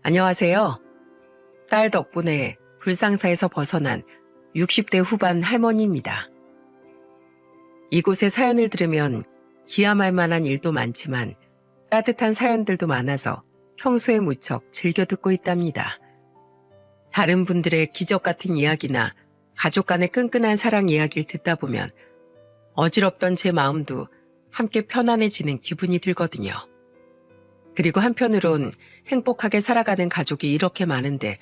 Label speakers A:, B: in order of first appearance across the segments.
A: 안녕하세요. 딸 덕분에 불상사에서 벗어난 60대 후반 할머니입니다. 이곳의 사연을 들으면 기함할 만한 일도 많지만 따뜻한 사연들도 많아서 평소에 무척 즐겨 듣고 있답니다. 다른 분들의 기적 같은 이야기나 가족 간의 끈끈한 사랑 이야기를 듣다 보면 어지럽던 제 마음도 함께 편안해지는 기분이 들거든요. 그리고 한편으론 행복하게 살아가는 가족이 이렇게 많은데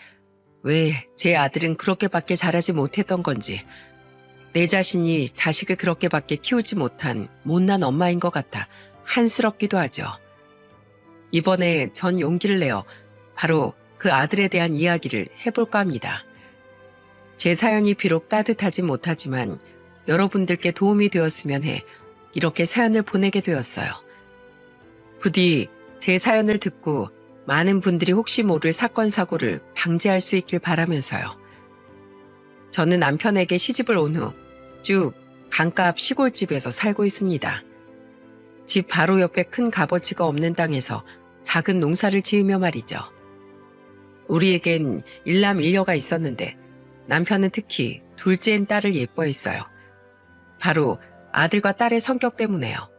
A: 왜 제 아들은 그렇게밖에 자라지 못했던 건지, 내 자신이 자식을 그렇게밖에 키우지 못한 못난 엄마인 것 같아 한스럽기도 하죠. 이번에 전 용기를 내어 바로 그 아들에 대한 이야기를 해볼까 합니다. 제 사연이 비록 따뜻하지 못하지만 여러분들께 도움이 되었으면 해 이렇게 사연을 보내게 되었어요. 부디 제 사연을 듣고 많은 분들이 혹시 모를 사건 사고를 방지할 수 있길 바라면서요. 저는 남편에게 시집을 온 후 쭉 강가 앞 시골집에서 살고 있습니다. 집 바로 옆에 큰 값어치가 없는 땅에서 작은 농사를 지으며 말이죠. 우리에겐 일남일녀가 있었는데 남편은 특히 둘째인 딸을 예뻐했어요. 바로 아들과 딸의 성격 때문에요.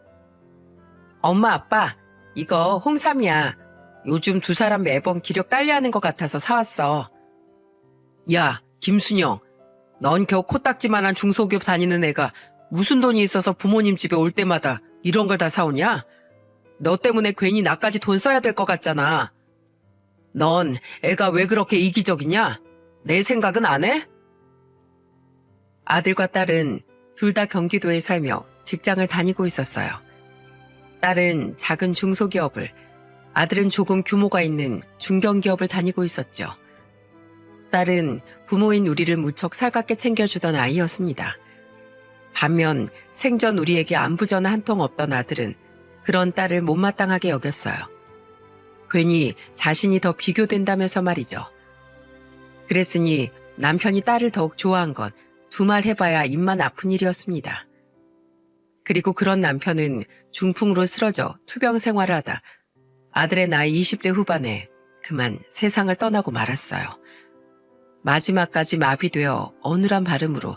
A: 엄마, 아빠, 이거 홍삼이야. 요즘 두 사람 매번 기력 딸려하는 것 같아서 사왔어. 야, 김순영, 넌 겨우 코딱지만한 중소기업 다니는 애가 무슨 돈이 있어서 부모님 집에 올 때마다 이런 걸 다 사오냐? 너 때문에 괜히 나까지 돈 써야 될 것 같잖아. 넌 애가 왜 그렇게 이기적이냐? 내 생각은 안 해? 아들과 딸은 둘 다 경기도에 살며 직장을 다니고 있었어요. 딸은 작은 중소기업을, 아들은 조금 규모가 있는 중견기업을 다니고 있었죠. 딸은 부모인 우리를 무척 살갑게 챙겨주던 아이였습니다. 반면 생전 우리에게 안부 전화 한 통 없던 아들은 그런 딸을 못마땅하게 여겼어요. 괜히 자신이 더 비교된다면서 말이죠. 그랬으니 남편이 딸을 더욱 좋아한 건 두말 해봐야 입만 아픈 일이었습니다. 그리고 그런 남편은 중풍으로 쓰러져 투병 생활을 하다 아들의 나이 20대 후반에 그만 세상을 떠나고 말았어요. 마지막까지 마비되어 어눌한 발음으로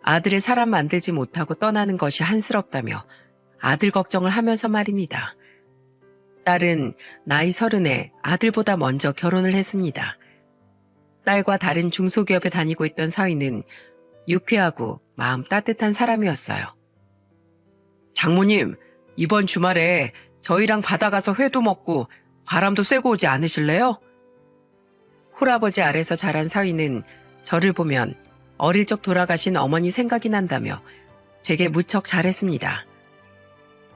A: 아들의 사람 만들지 못하고 떠나는 것이 한스럽다며 아들 걱정을 하면서 말입니다. 딸은 나이 30에 아들보다 먼저 결혼을 했습니다. 딸과 다른 중소기업에 다니고 있던 사위는 유쾌하고 마음 따뜻한 사람이었어요. 장모님, 이번 주말에 저희랑 바다 가서 회도 먹고 바람도 쐬고 오지 않으실래요? 홀아버지 아래서 자란 사위는 저를 보면 어릴 적 돌아가신 어머니 생각이 난다며 제게 무척 잘했습니다.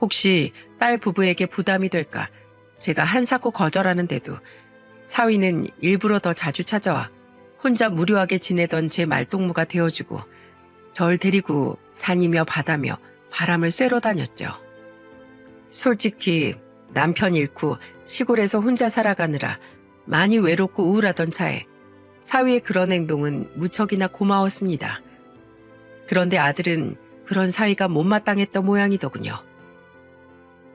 A: 혹시 딸 부부에게 부담이 될까 제가 한사코 거절하는데도 사위는 일부러 더 자주 찾아와 혼자 무료하게 지내던 제 말동무가 되어주고 절 데리고 산이며 바다며 바람을 쐬러 다녔죠. 솔직히 남편 잃고 시골에서 혼자 살아가느라 많이 외롭고 우울하던 차에 사위의 그런 행동은 무척이나 고마웠습니다. 그런데 아들은 그런 사위가 못마땅했던 모양이더군요.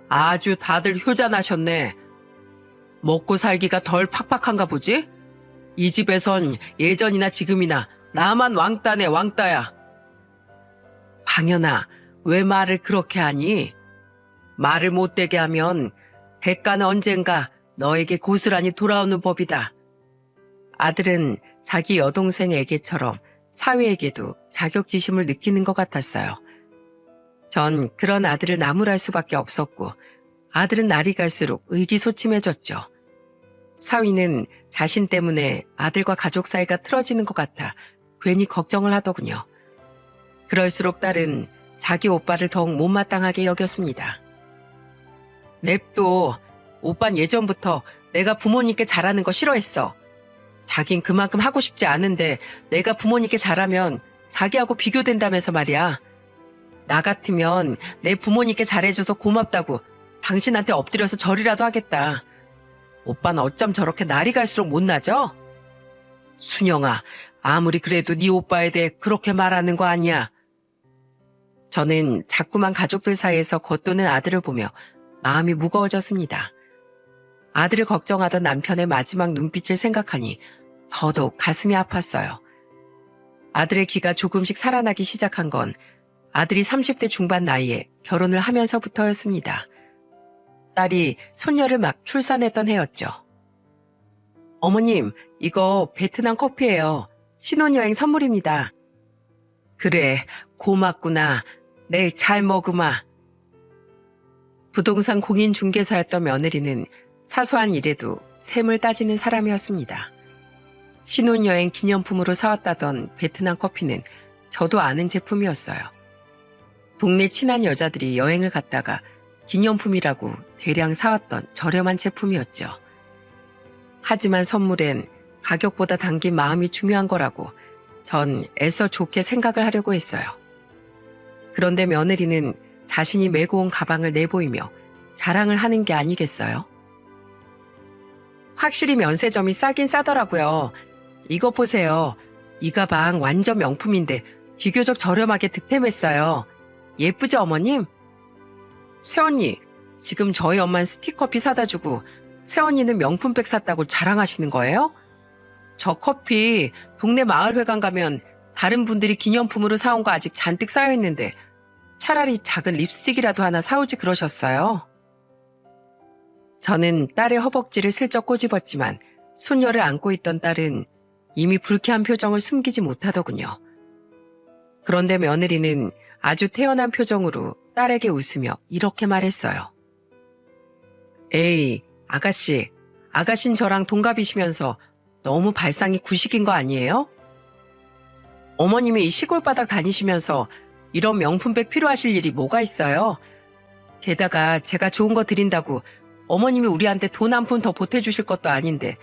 A: 아주 다들 효자나셨네. 먹고 살기가 덜 팍팍한가 보지? 이 집에선 예전이나 지금이나 나만 왕따네 왕따야. 방연아, 왜 말을 그렇게 하니? 말을 못되게 하면 대가는 언젠가 너에게 고스란히 돌아오는 법이다. 아들은 자기 여동생에게처럼 사위에게도 자격지심을 느끼는 것 같았어요. 전 그런 아들을 나무랄 수밖에 없었고 아들은 날이 갈수록 의기소침해졌죠. 사위는 자신 때문에 아들과 가족 사이가 틀어지는 것 같아 괜히 걱정을 하더군요. 그럴수록 딸은 자기 오빠를 더욱 못마땅하게 여겼습니다. 냅둬. 오빤 예전부터 내가 부모님께 잘하는 거 싫어했어. 자긴 그만큼 하고 싶지 않은데 내가 부모님께 잘하면 자기하고 비교된다면서 말이야. 나 같으면 내 부모님께 잘해줘서 고맙다고 당신한테 엎드려서 절이라도 하겠다. 오빠는 어쩜 저렇게 날이 갈수록 못나죠? 순영아, 아무리 그래도 네 오빠에 대해 그렇게 말하는 거 아니야. 저는 자꾸만 가족들 사이에서 겉도는 아들을 보며 마음이 무거워졌습니다. 아들을 걱정하던 남편의 마지막 눈빛을 생각하니 더더욱 가슴이 아팠어요. 아들의 기가 조금씩 살아나기 시작한 건 아들이 30대 중반 나이에 결혼을 하면서부터였습니다. 딸이 손녀를 막 출산했던 해였죠. 어머님, 이거 베트남 커피예요. 신혼여행 선물입니다. 그래, 고맙구나. 내일 잘 먹으마. 부동산 공인중개사였던 며느리는 사소한 일에도 셈을 따지는 사람이었습니다. 신혼여행 기념품으로 사왔다던 베트남 커피는 저도 아는 제품이었어요. 동네 친한 여자들이 여행을 갔다가 기념품이라고 대량 사왔던 저렴한 제품이었죠. 하지만 선물엔 가격보다 담긴 마음이 중요한 거라고 전 애써 좋게 생각을 하려고 했어요. 그런데 며느리는 자신이 메고 온 가방을 내보이며 자랑을 하는 게 아니겠어요? 확실히 면세점이 싸긴 싸더라고요. 이거 보세요. 이 가방 완전 명품인데 비교적 저렴하게 득템했어요. 예쁘죠, 어머님? 새언니, 지금 저희 엄마는 스틱커피 사다 주고 새언니는 명품백 샀다고 자랑하시는 거예요? 저 커피 동네 마을회관 가면 다른 분들이 기념품으로 사온 거 아직 잔뜩 쌓여있는데 차라리 작은 립스틱이라도 하나 사오지 그러셨어요? 저는 딸의 허벅지를 슬쩍 꼬집었지만 손녀를 안고 있던 딸은 이미 불쾌한 표정을 숨기지 못하더군요. 그런데 며느리는 아주 태연한 표정으로 딸에게 웃으며 이렇게 말했어요. 에이, 아가씨는 저랑 동갑이시면서 너무 발상이 구식인 거 아니에요? 어머님이 이 시골 바닥 다니시면서 이런 명품백 필요하실 일이 뭐가 있어요? 게다가 제가 좋은 거 드린다고 어머님이 우리한테 돈 한 푼 더 보태주실 것도 아닌데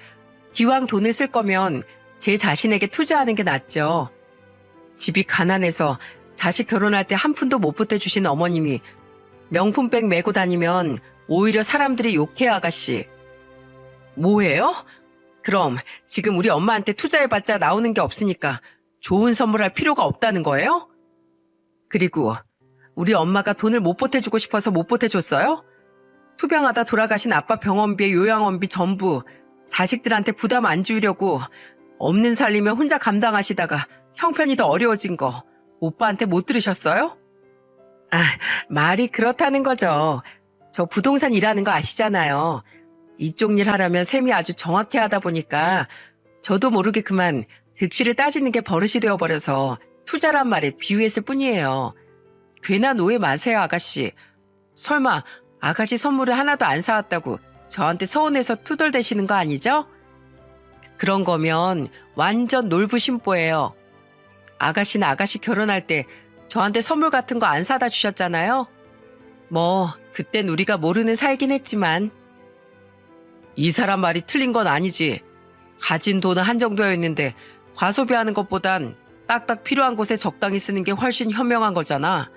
A: 기왕 돈을 쓸 거면 제 자신에게 투자하는 게 낫죠. 집이 가난해서 자식 결혼할 때 한 푼도 못 보태주신 어머님이 명품백 메고 다니면 오히려 사람들이 욕해요, 아가씨. 뭐예요? 그럼 지금 우리 엄마한테 투자해봤자 나오는 게 없으니까 좋은 선물할 필요가 없다는 거예요? 그리고 우리 엄마가 돈을 못 보태주고 싶어서 못 보태줬어요? 투병하다 돌아가신 아빠 병원비, 요양원비 전부 자식들한테 부담 안 주려고 없는 살림을 혼자 감당하시다가 형편이 더 어려워진 거 오빠한테 못 들으셨어요? 아, 말이 그렇다는 거죠. 저 부동산 일하는 거 아시잖아요. 이쪽 일 하려면 셈이 아주 정확히 하다 보니까 저도 모르게 그만 득실을 따지는 게 버릇이 되어버려서 투자란 말에 비유했을 뿐이에요. 괜한 오해 마세요, 아가씨. 설마 아가씨 선물을 하나도 안 사왔다고 저한테 서운해서 투덜대시는 거 아니죠? 그런 거면 완전 놀부심보예요. 아가씨는 아가씨 결혼할 때 저한테 선물 같은 거 안 사다 주셨잖아요. 뭐 그땐 우리가 모르는 사이긴 했지만. 이 사람 말이 틀린 건 아니지. 가진 돈은 한정되어 있는데 과소비하는 것보단 딱딱 필요한 곳에 적당히 쓰는 게 훨씬 현명한 거잖아.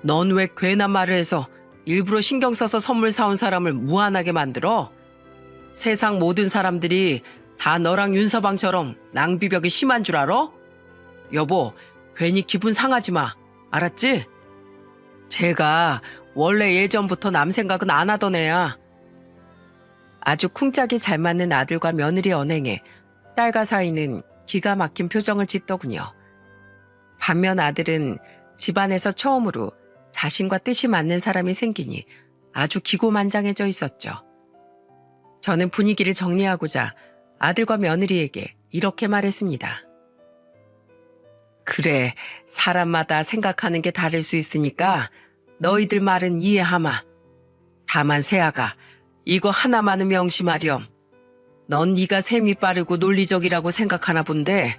A: 넌 왜 괜한 말을 해서 일부러 신경 써서 선물 사온 사람을 무안하게 만들어? 세상 모든 사람들이 다 너랑 윤서방처럼 낭비벽이 심한 줄 알아? 여보, 괜히 기분 상하지 마. 알았지? 제가 원래 예전부터 남 생각은 안 하던 애야. 아주 쿵짝이 잘 맞는 아들과 며느리 언행에 딸과 사위는 기가 막힌 표정을 짓더군요. 반면 아들은 집안에서 처음으로 자신과 뜻이 맞는 사람이 생기니 아주 기고만장해져 있었죠. 저는 분위기를 정리하고자 아들과 며느리에게 이렇게 말했습니다. 그래, 사람마다 생각하는 게 다를 수 있으니까 너희들 말은 이해하마. 다만 세아가 이거 하나만은 명심하렴. 넌 네가 셈이 빠르고 논리적이라고 생각하나 본데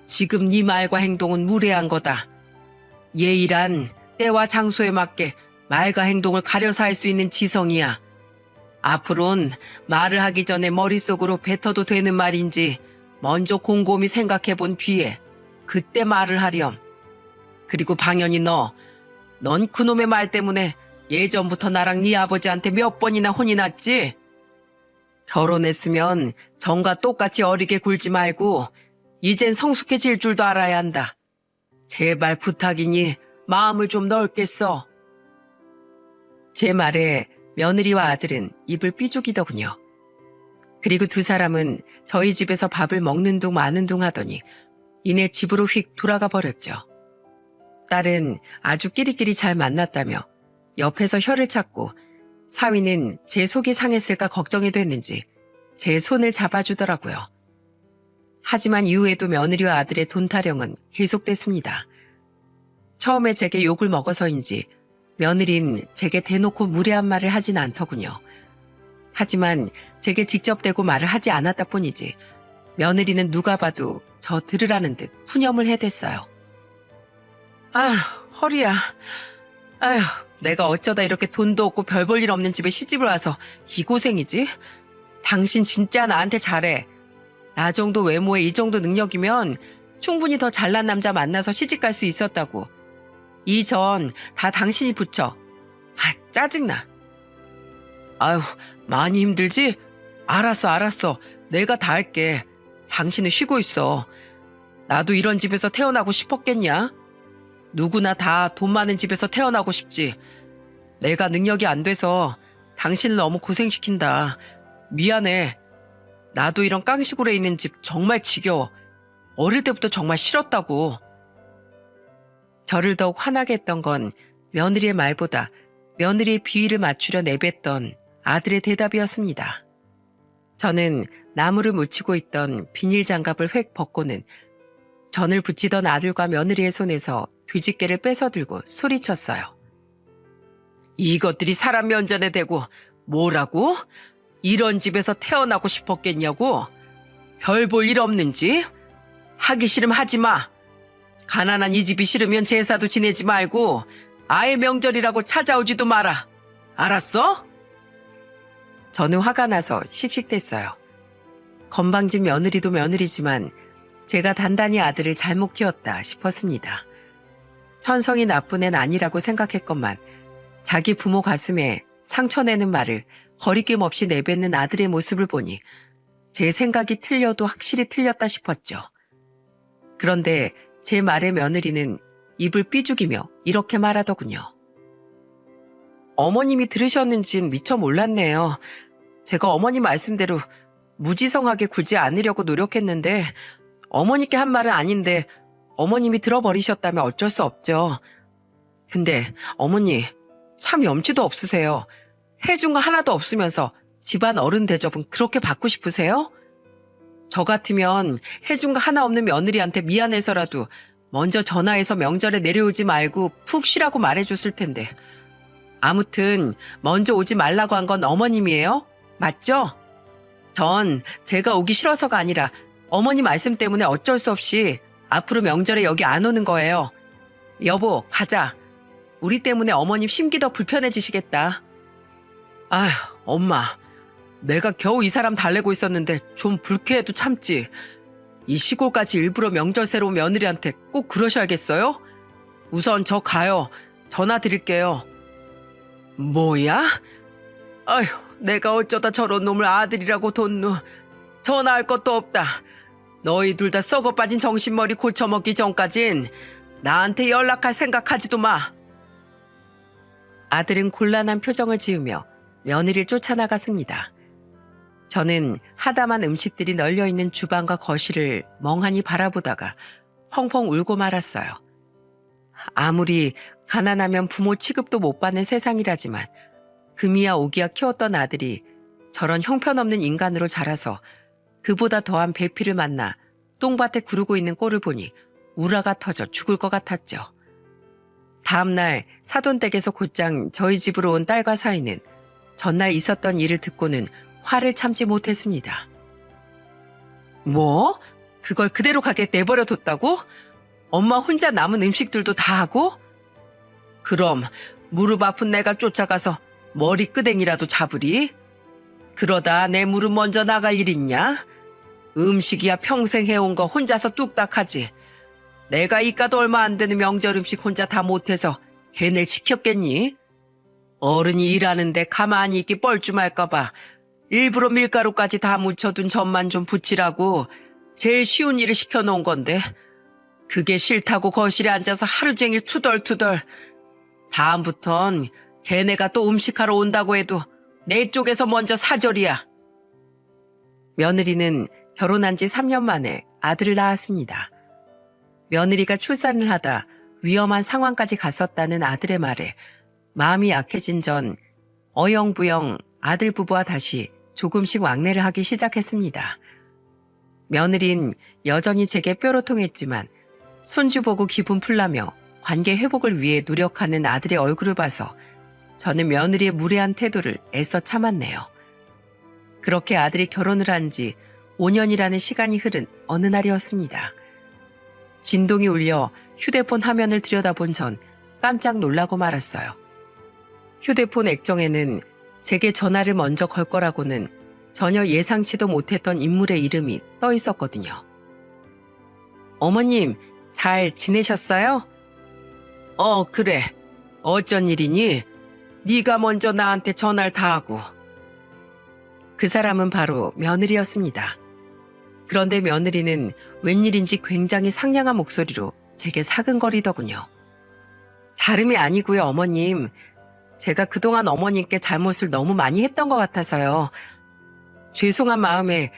A: 지금 네 말과 행동은 무례한 거다. 예의란 때와 장소에 맞게 말과 행동을 가려서 할 수 있는 지성이야. 앞으론 말을 하기 전에 머릿속으로 뱉어도 되는 말인지 먼저 곰곰이 생각해 본 뒤에 그때 말을 하렴. 그리고 방연히 넌 그놈의 말 때문에 예전부터 나랑 네 아버지한테 몇 번이나 혼이 났지? 결혼했으면 전과 똑같이 어리게 굴지 말고 이젠 성숙해질 줄도 알아야 한다. 제발 부탁이니 마음을 좀 넓게 써. 제 말에 며느리와 아들은 입을 삐죽이더군요. 그리고 두 사람은 저희 집에서 밥을 먹는 둥 마는 둥 하더니 이내 집으로 휙 돌아가 버렸죠. 딸은 아주 끼리끼리 잘 만났다며 옆에서 혀를 찾고 사위는 제 속이 상했을까 걱정이 됐는지 제 손을 잡아주더라고요. 하지만 이후에도 며느리와 아들의 돈 타령은 계속됐습니다. 처음에 제게 욕을 먹어서인지 며느린 제게 대놓고 무례한 말을 하진 않더군요. 하지만 제게 직접 대고 말을 하지 않았다 뿐이지 며느리는 누가 봐도 저 들으라는 듯 푸념을 해댔어요. 아, 허리야. 아휴, 내가 어쩌다 이렇게 돈도 없고 별 볼 일 없는 집에 시집을 와서 이 고생이지? 당신 진짜 나한테 잘해. 나 정도 외모에 이 정도 능력이면 충분히 더 잘난 남자 만나서 시집 갈 수 있었다고. 이전 다 당신이 붙여. 아, 짜증나. 아휴, 많이 힘들지? 알았어. 내가 다 할게. 당신은 쉬고 있어. 나도 이런 집에서 태어나고 싶었겠냐? 누구나 다 돈 많은 집에서 태어나고 싶지. 내가 능력이 안 돼서 당신을 너무 고생시킨다. 미안해. 나도 이런 깡시골에 있는 집 정말 지겨워. 어릴 때부터 정말 싫었다고. 저를 더욱 화나게 했던 건 며느리의 말보다 며느리의 비위를 맞추려 내뱉던 아들의 대답이었습니다. 저는 나무를 묻히고 있던 비닐 장갑을 획 벗고는 전을 붙이던 아들과 며느리의 손에서 뒤집개를 뺏어들고 소리쳤어요. 이것들이 사람 면전에 대고 뭐라고? 이런 집에서 태어나고 싶었겠냐고? 별 볼 일 없는지? 하기 싫으면 하지 마. 가난한 이 집이 싫으면 제사도 지내지 말고 아예 명절이라고 찾아오지도 마라. 알았어? 저는 화가 나서 씩씩댔어요. 건방진 며느리도 며느리지만 제가 단단히 아들을 잘못 키웠다 싶었습니다. 천성이 나쁜 애는 아니라고 생각했건만 자기 부모 가슴에 상처내는 말을 거리낌 없이 내뱉는 아들의 모습을 보니 제 생각이 틀려도 확실히 틀렸다 싶었죠. 그런데 제 말에 며느리는 입을 삐죽이며 이렇게 말하더군요. 어머님이 들으셨는진 미처 몰랐네요. 제가 어머니 말씀대로 무지성하게 굴지 않으려고 노력했는데 어머니께 한 말은 아닌데 어머님이 들어버리셨다면 어쩔 수 없죠. 근데 어머니 참 염치도 없으세요. 해준 거 하나도 없으면서 집안 어른 대접은 그렇게 받고 싶으세요? 저 같으면 해준 거 하나 없는 며느리한테 미안해서라도 먼저 전화해서 명절에 내려오지 말고 푹 쉬라고 말해줬을 텐데. 아무튼 먼저 오지 말라고 한 건 어머님이에요? 맞죠? 전 제가 오기 싫어서가 아니라 어머니 말씀 때문에 어쩔 수 없이 앞으로 명절에 여기 안 오는 거예요. 여보, 가자. 우리 때문에 어머님 심기 더 불편해지시겠다. 아휴, 엄마. 내가 겨우 이 사람 달래고 있었는데 좀 불쾌해도 참지. 이 시골까지 일부러 명절 새로 온 며느리한테 꼭 그러셔야겠어요? 우선 저 가요. 전화 드릴게요. 뭐야? 아휴, 내가 어쩌다 저런 놈을 아들이라고 뒀누. 전화할 것도 없다. 너희 둘 다 썩어 빠진 정신머리 고쳐먹기 전까진 나한테 연락할 생각하지도 마. 아들은 곤란한 표정을 지으며 며느리를 쫓아나갔습니다. 저는 하다만 음식들이 널려있는 주방과 거실을 멍하니 바라보다가 펑펑 울고 말았어요. 아무리 가난하면 부모 취급도 못 받는 세상이라지만 금이야 오기야 키웠던 아들이 저런 형편없는 인간으로 자라서 그보다 더한 배필을 만나 똥밭에 구르고 있는 꼴을 보니 우라가 터져 죽을 것 같았죠. 다음날 사돈댁에서 곧장 저희 집으로 온 딸과 사위는 전날 있었던 일을 듣고는 화를 참지 못했습니다. 뭐? 그걸 그대로 가게 내버려 뒀다고? 엄마 혼자 남은 음식들도 다 하고? 그럼 무릎 아픈 내가 쫓아가서 머리 끄댕이라도 잡으리? 그러다 내 무릎 먼저 나갈 일 있냐? 음식이야 평생 해온 거 혼자서 뚝딱 하지. 내가 이까도 얼마 안 되는 명절 음식 혼자 다 못해서 걔네를 시켰겠니? 어른이 일하는데 가만히 있기 뻘쭘할까봐 일부러 밀가루까지 다 묻혀둔 전만 좀 부치라고 제일 쉬운 일을 시켜놓은 건데 그게 싫다고 거실에 앉아서 하루 종일 투덜투덜. 다음부턴 걔네가 또 음식하러 온다고 해도 내 쪽에서 먼저 사절이야. 며느리는 결혼한 지 3년 만에 아들을 낳았습니다. 며느리가 출산을 하다 위험한 상황까지 갔었다는 아들의 말에 마음이 약해진 전 어영부영 아들 부부와 다시 조금씩 왕래를 하기 시작했습니다. 며느린 여전히 제게 뾰로통했지만 손주 보고 기분 풀라며 관계 회복을 위해 노력하는 아들의 얼굴을 봐서 저는 며느리의 무례한 태도를 애써 참았네요. 그렇게 아들이 결혼을 한 지 5년이라는 시간이 흐른 어느 날이었습니다. 진동이 울려 휴대폰 화면을 들여다본 전 깜짝 놀라고 말았어요. 휴대폰 액정에는 제게 전화를 먼저 걸 거라고는 전혀 예상치도 못했던 인물의 이름이 떠 있었거든요. 어머님, 잘 지내셨어요? 그래. 어쩐 일이니? 네가 먼저 나한테 전화를 다 하고. 그 사람은 바로 며느리였습니다. 그런데 며느리는 웬일인지 굉장히 상냥한 목소리로 제게 사근거리더군요. 다름이 아니고요, 어머님. 제가 그동안 어머님께 잘못을 너무 많이 했던 것 같아서요. 죄송한 마음에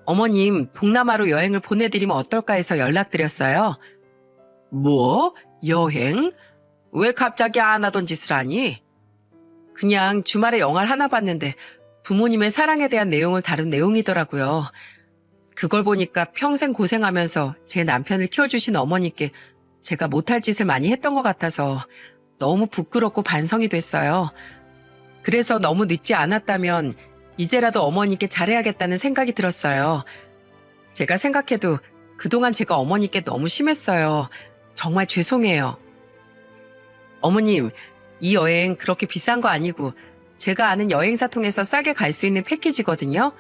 A: 어머님 동남아로 여행을 보내드리면 어떨까 해서 연락드렸어요. 뭐? 여행? 왜 갑자기 안 하던 짓을 하니? 그냥 주말에 영화를 하나 봤는데 부모님의 사랑에 대한 내용을 다룬 내용이더라고요. 그걸 보니까 평생 고생하면서 제 남편을 키워주신 어머니께 제가 못할 짓을 많이 했던 것 같아서 너무 부끄럽고 반성이 됐어요. 그래서 너무 늦지 않았다면 이제라도 어머니께 잘해야겠다는 생각이 들었어요. 제가 생각해도 그동안 제가 어머니께 너무 심했어요. 정말 죄송해요. 어머님, 이 여행 그렇게 비싼 거 아니고 제가 아는 여행사 통해서 싸게 갈 수 있는 패키지거든요.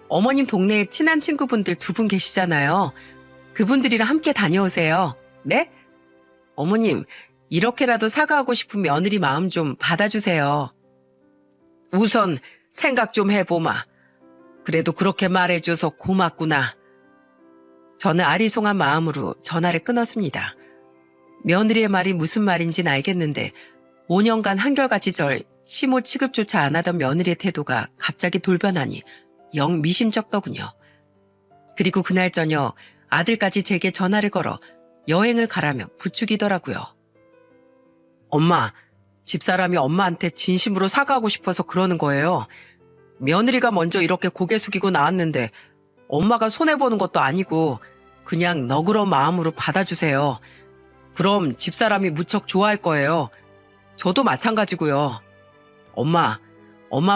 A: 어머님 동네에 친한 친구분들 2분 계시잖아요. 그분들이랑 함께 다녀오세요. 네? 어머님, 이렇게라도 사과하고 싶은 며느리 마음 좀 받아주세요. 우선 생각 좀 해보마. 그래도 그렇게 말해줘서 고맙구나. 저는 아리송한 마음으로 전화를 끊었습니다. 며느리의 말이 무슨 말인지는 알겠는데 5년간 한결같이 절 시모 취급조차 안 하던 며느리의 태도가 갑자기 돌변하니 영 미심쩍더군요. 그리고 그날 저녁 아들까지 제게 전화를 걸어 여행을 가라며 부추기더라고요. 엄마, 집사람이 엄마한테 진심으로 사과하고 싶어서 그러는 거예요. 며느리가 먼저 이렇게 고개 숙이고 나왔는데 엄마가 손해보는 것도 아니고 그냥 너그러운 마음으로 받아주세요. 그럼 집사람이 무척 좋아할 거예요. 저도 마찬가지고요. 엄마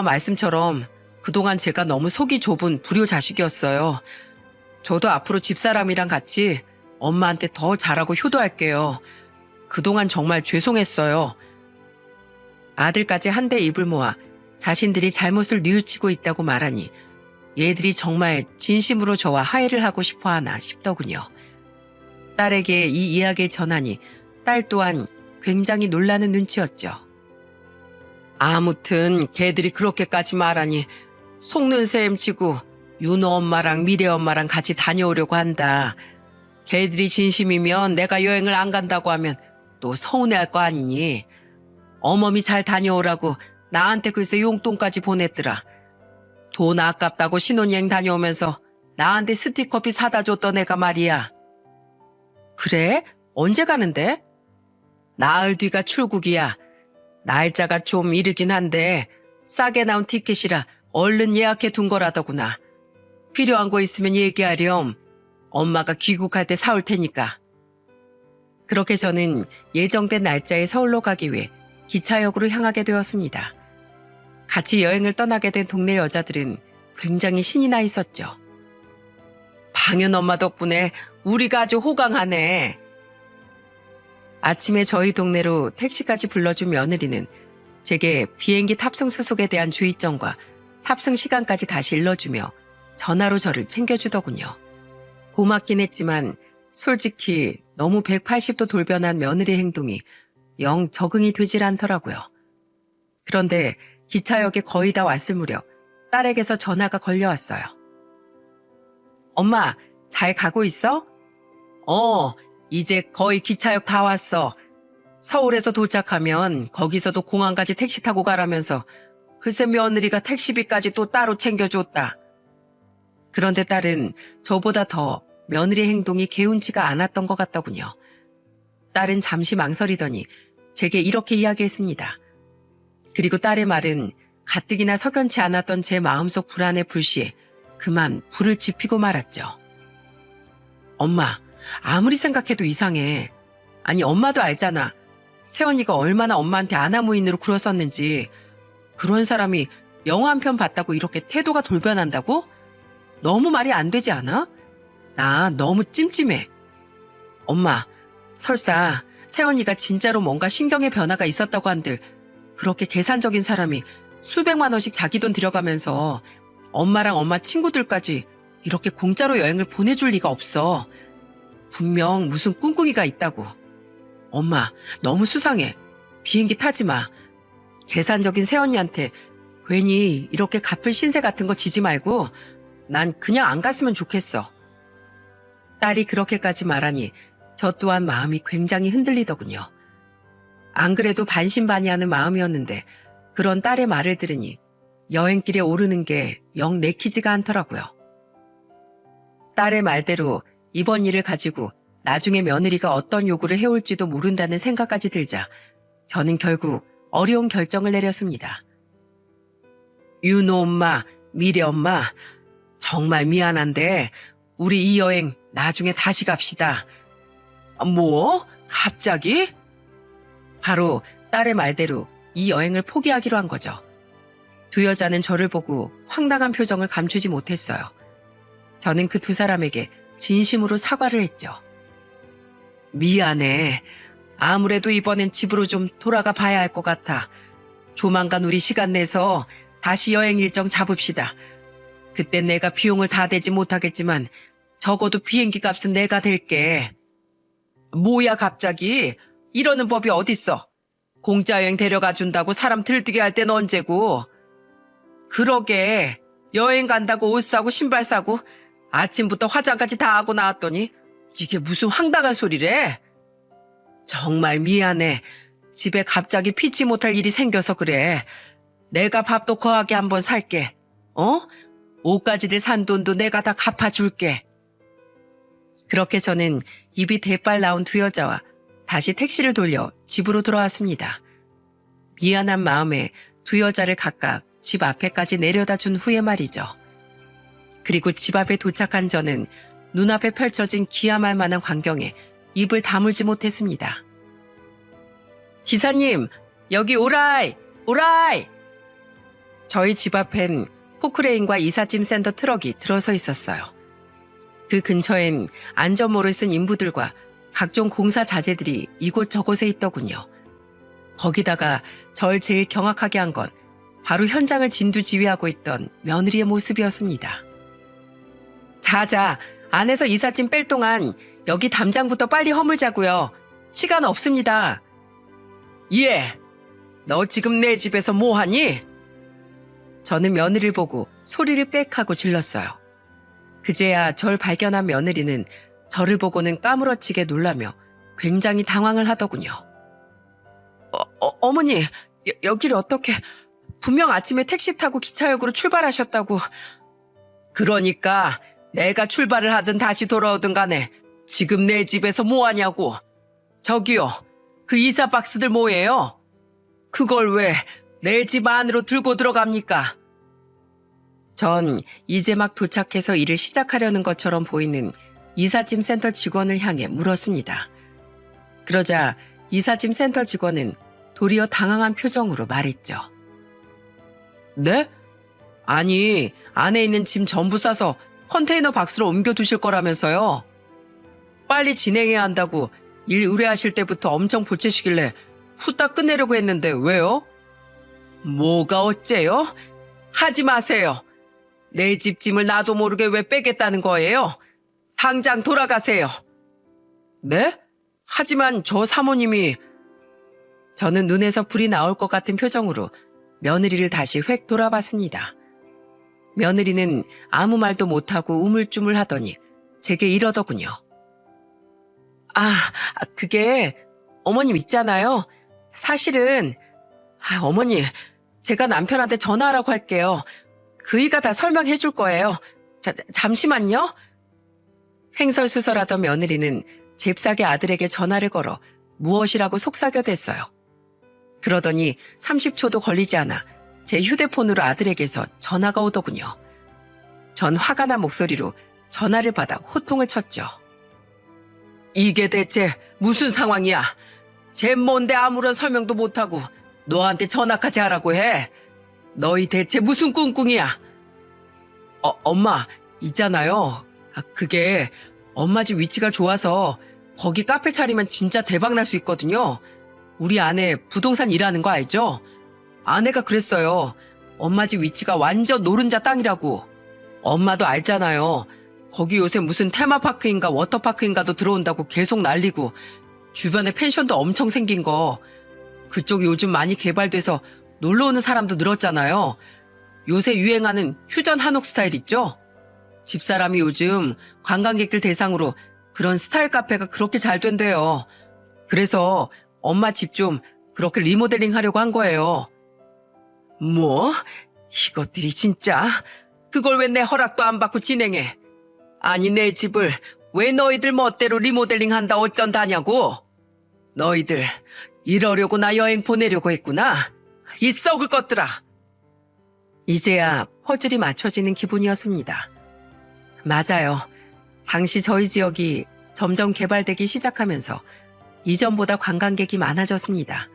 A: 말씀처럼 그동안 제가 너무 속이 좁은 불효 자식이었어요. 저도 앞으로 집사람이랑 같이 엄마한테 더 잘하고 효도할게요. 그동안 정말 죄송했어요. 아들까지 한데 입을 모아 자신들이 잘못을 뉘우치고 있다고 말하니 얘들이 정말 진심으로 저와 화해를 하고 싶어 하나 싶더군요. 딸에게 이 이야기를 전하니 딸 또한 굉장히 놀라는 눈치였죠. 아무튼 걔들이 그렇게까지 말하니 속는 셈 치고 윤호 엄마랑 미래 엄마랑 같이 다녀오려고 한다. 걔들이 진심이면 내가 여행을 안 간다고 하면 또 서운해할 거 아니니. 어머니 잘 다녀오라고 나한테 글쎄 용돈까지 보냈더라. 돈 아깝다고 신혼여행 다녀오면서 나한테 스티커피 사다 줬던 애가 말이야. 그래? 언제 가는데? 나흘 뒤가 출국이야. 날짜가 좀 이르긴 한데 싸게 나온 티켓이라 얼른 예약해 둔 거라더구나. 필요한 거 있으면 얘기하렴. 엄마가 귀국할 때 사올 테니까. 그렇게 저는 예정된 날짜에 서울로 가기 위해 기차역으로 향하게 되었습니다. 같이 여행을 떠나게 된 동네 여자들은 굉장히 신이 나 있었죠. 방현 엄마 덕분에 우리가 아주 호강하네. 아침에 저희 동네로 택시까지 불러준 며느리는 제게 비행기 탑승 수속에 대한 주의점과 탑승 시간까지 다시 일러주며 전화로 저를 챙겨주더군요. 고맙긴 했지만 솔직히 너무 180도 돌변한 며느리 행동이 영 적응이 되질 않더라고요. 그런데 기차역에 거의 다 왔을 무렵 딸에게서 전화가 걸려왔어요. 엄마, 잘 가고 있어? 이제 거의 기차역 다 왔어. 서울에서 도착하면 거기서도 공항까지 택시 타고 가라면서 글쎄 며느리가 택시비까지 또 따로 챙겨줬다. 그런데 딸은 저보다 더 며느리 행동이 개운치가 않았던 것 같더군요. 딸은 잠시 망설이더니 제게 이렇게 이야기했습니다. 그리고 딸의 말은 가뜩이나 석연치 않았던 제 마음속 불안에 불시에 그만 불을 지피고 말았죠. 엄마, 아무리 생각해도 이상해. 아니, 엄마도 알잖아. 세원이가 얼마나 엄마한테 아나무인으로 굴었었는지. 그런 사람이 영화 한 편 봤다고 이렇게 태도가 돌변한다고? 너무 말이 안 되지 않아? 나 너무 찜찜해. 엄마, 설사 세원이가 진짜로 뭔가 신경의 변화가 있었다고 한들 그렇게 계산적인 사람이 수백만 원씩 자기 돈 들여가면서 엄마랑 엄마 친구들까지 이렇게 공짜로 여행을 보내줄 리가 없어. 분명 무슨 꿍꿍이가 있다고. 엄마, 너무 수상해. 비행기 타지 마. 계산적인 새언니한테 괜히 이렇게 갚을 신세 같은 거 지지 말고 난 그냥 안 갔으면 좋겠어. 딸이 그렇게까지 말하니 저 또한 마음이 굉장히 흔들리더군요. 안 그래도 반신반의하는 마음이었는데 그런 딸의 말을 들으니 여행길에 오르는 게 영 내키지가 않더라고요. 딸의 말대로 이번 일을 가지고 나중에 며느리가 어떤 요구를 해올지도 모른다는 생각까지 들자 저는 결국 어려운 결정을 내렸습니다. 윤호 엄마, 미래 엄마, 정말 미안한데 우리 이 여행 나중에 다시 갑시다. 뭐? 갑자기? 바로 딸의 말대로 이 여행을 포기하기로 한 거죠. 두 여자는 저를 보고 황당한 표정을 감추지 못했어요. 저는 그 두 사람에게 진심으로 사과를 했죠. 미안해. 아무래도 이번엔 집으로 좀 돌아가 봐야 할 것 같아. 조만간 우리 시간 내서 다시 여행 일정 잡읍시다. 그땐 내가 비용을 다 대지 못하겠지만 적어도 비행기 값은 내가 댈게. 뭐야 갑자기? 이러는 법이 어딨어. 공짜 여행 데려가 준다고 사람 들뜨게 할 땐 언제고. 그러게 여행 간다고 옷 사고 신발 사고 아침부터 화장까지 다 하고 나왔더니 이게 무슨 황당한 소리래? 정말 미안해. 집에 갑자기 피치 못할 일이 생겨서 그래. 내가 밥도 거하게 한번 살게. 옷가지들 산 돈도 내가 다 갚아줄게. 그렇게 저는 입이 대빨 나온 두 여자와 다시 택시를 돌려 집으로 돌아왔습니다. 미안한 마음에 두 여자를 각각 집 앞에까지 내려다 준 후에 말이죠. 그리고 집 앞에 도착한 저는 눈앞에 펼쳐진 기함할 만한 광경에 입을 다물지 못했습니다. 기사님, 여기 오라이! 오라이! 저희 집 앞엔 포크레인과 이삿짐 센터 트럭이 들어서 있었어요. 그 근처엔 안전모를 쓴 인부들과 각종 공사 자재들이 이곳저곳에 있더군요. 거기다가 절 제일 경악하게 한 건 바로 현장을 진두지휘하고 있던 며느리의 모습이었습니다. 자자, 안에서 이삿짐 뺄 동안 여기 담장부터 빨리 허물자고요. 시간 없습니다. 예, 너 지금 내 집에서 뭐하니? 저는 며느리를 보고 소리를 빽 하고 질렀어요. 그제야 절 발견한 며느리는 저를 보고는 까무러치게 놀라며 굉장히 당황을 하더군요. 어머니, 여기를 어떻게... 분명 아침에 택시 타고 기차역으로 출발하셨다고. 그러니까 내가 출발을 하든 다시 돌아오든 간에 지금 내 집에서 뭐하냐고. 저기요, 그 이사 박스들 뭐예요? 그걸 왜 내 집 안으로 들고 들어갑니까? 전 이제 막 도착해서 일을 시작하려는 것처럼 보이는 이삿짐 센터 직원을 향해 물었습니다. 그러자 이삿짐 센터 직원은 도리어 당황한 표정으로 말했죠. 네? 아니, 안에 있는 짐 전부 싸서 컨테이너 박스로 옮겨두실 거라면서요. 빨리 진행해야 한다고 일 의뢰하실 때부터 엄청 보채시길래 후딱 끝내려고 했는데 왜요? 뭐가 어째요? 하지 마세요. 내 집 짐을 나도 모르게 왜 빼겠다는 거예요? 당장 돌아가세요. 네? 하지만 저 사모님이... 저는 눈에서 불이 나올 것 같은 표정으로 며느리를 다시 획 돌아봤습니다. 며느리는 아무 말도 못하고 우물쭈물 하더니 제게 이러더군요. 그게 어머님 있잖아요. 사실은... 어머니, 제가 남편한테 전화하라고 할게요. 그이가 다 설명해 줄 거예요. 잠시만요. 횡설수설하던 며느리는 잽싸게 아들에게 전화를 걸어 무엇이라고 속삭여댔어요. 그러더니 30초도 걸리지 않아 제 휴대폰으로 아들에게서 전화가 오더군요. 전 화가 난 목소리로 전화를 받아 호통을 쳤죠. 이게 대체 무슨 상황이야? 쟤 뭔데 아무런 설명도 못하고 너한테 전화까지 하라고 해? 너희 대체 무슨 꿍꿍이야? 엄마, 있잖아요. 그게 엄마 집 위치가 좋아서 거기 카페 차리면 진짜 대박 날 수 있거든요. 우리 아내 부동산 일하는 거 알죠? 아내가 그랬어요. 엄마 집 위치가 완전 노른자 땅이라고. 엄마도 알잖아요. 거기 요새 무슨 테마파크인가 워터파크인가도 들어온다고 계속 난리고 주변에 펜션도 엄청 생긴 거. 그쪽 요즘 많이 개발돼서 놀러 오는 사람도 늘었잖아요. 요새 유행하는 휴전 한옥 스타일 있죠? 집사람이 요즘 관광객들 대상으로 그런 스타일 카페가 그렇게 잘 된대요. 그래서 엄마 집 좀 그렇게 리모델링 하려고 한 거예요. 뭐? 이것들이 진짜? 그걸 왜 내 허락도 안 받고 진행해? 아니 내 집을 왜 너희들 멋대로 리모델링 한다 어쩐다냐고? 너희들 이러려고 나 여행 보내려고 했구나. 이 썩을 것들아. 이제야 퍼즐이 맞춰지는 기분이었습니다. 맞아요. 당시 저희 지역이 점점 개발되기 시작하면서 이전보다 관광객이 많아졌습니다.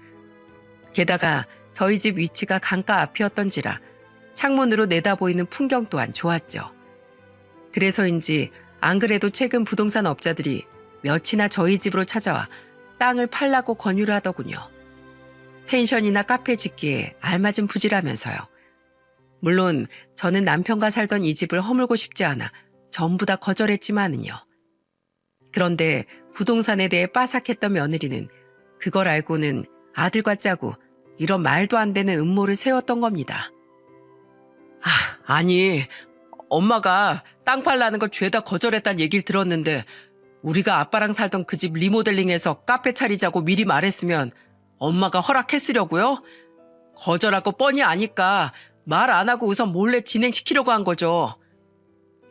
A: 게다가 저희 집 위치가 강가 앞이었던지라 창문으로 내다보이는 풍경 또한 좋았죠. 그래서인지 안 그래도 최근 부동산 업자들이 몇이나 저희 집으로 찾아와 땅을 팔라고 권유를 하더군요. 펜션이나 카페 짓기에 알맞은 부지라면서요. 물론 저는 남편과 살던 이 집을 허물고 싶지 않아 전부 다 거절했지만은요. 그런데 부동산에 대해 빠삭했던 며느리는 그걸 알고는 아들과 짜고 이런 말도 안 되는 음모를 세웠던 겁니다. 아니, 엄마가 땅 팔라는 걸 죄다 거절했다는 얘기를 들었는데 우리가 아빠랑 살던 그 집 리모델링해서 카페 차리자고 미리 말했으면 엄마가 허락했으려고요? 거절할 거 뻔히 아니까 말 안 하고 우선 몰래 진행시키려고 한 거죠.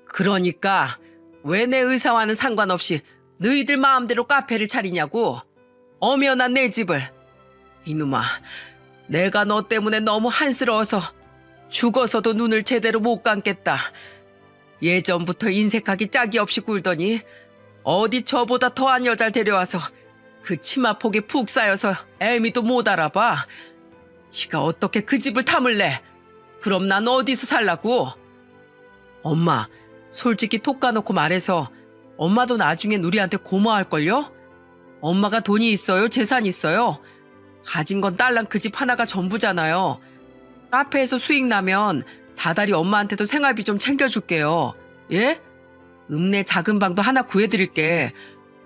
A: 그러니까 왜 내 의사와는 상관없이 너희들 마음대로 카페를 차리냐고. 엄연한 내 집을. 이놈아, 내가 너 때문에 너무 한스러워서 죽어서도 눈을 제대로 못 감겠다. 예전부터 인색하기 짝이 없이 굴더니 어디 저보다 더한 여자를 데려와서 그 치마폭에 푹 쌓여서 애미도 못 알아봐. 네가 어떻게 그 집을 탐을래? 그럼 난 어디서 살라고? 엄마, 솔직히 톡 까놓고 말해서 엄마도 나중엔 우리한테 고마워할걸요? 엄마가 돈이 있어요? 재산이 있어요? 가진 건 딸랑 그 집 하나가 전부잖아요. 카페에서 수익 나면 다달이 엄마한테도 생활비 좀 챙겨줄게요. 예? 읍내 작은 방도 하나 구해드릴게.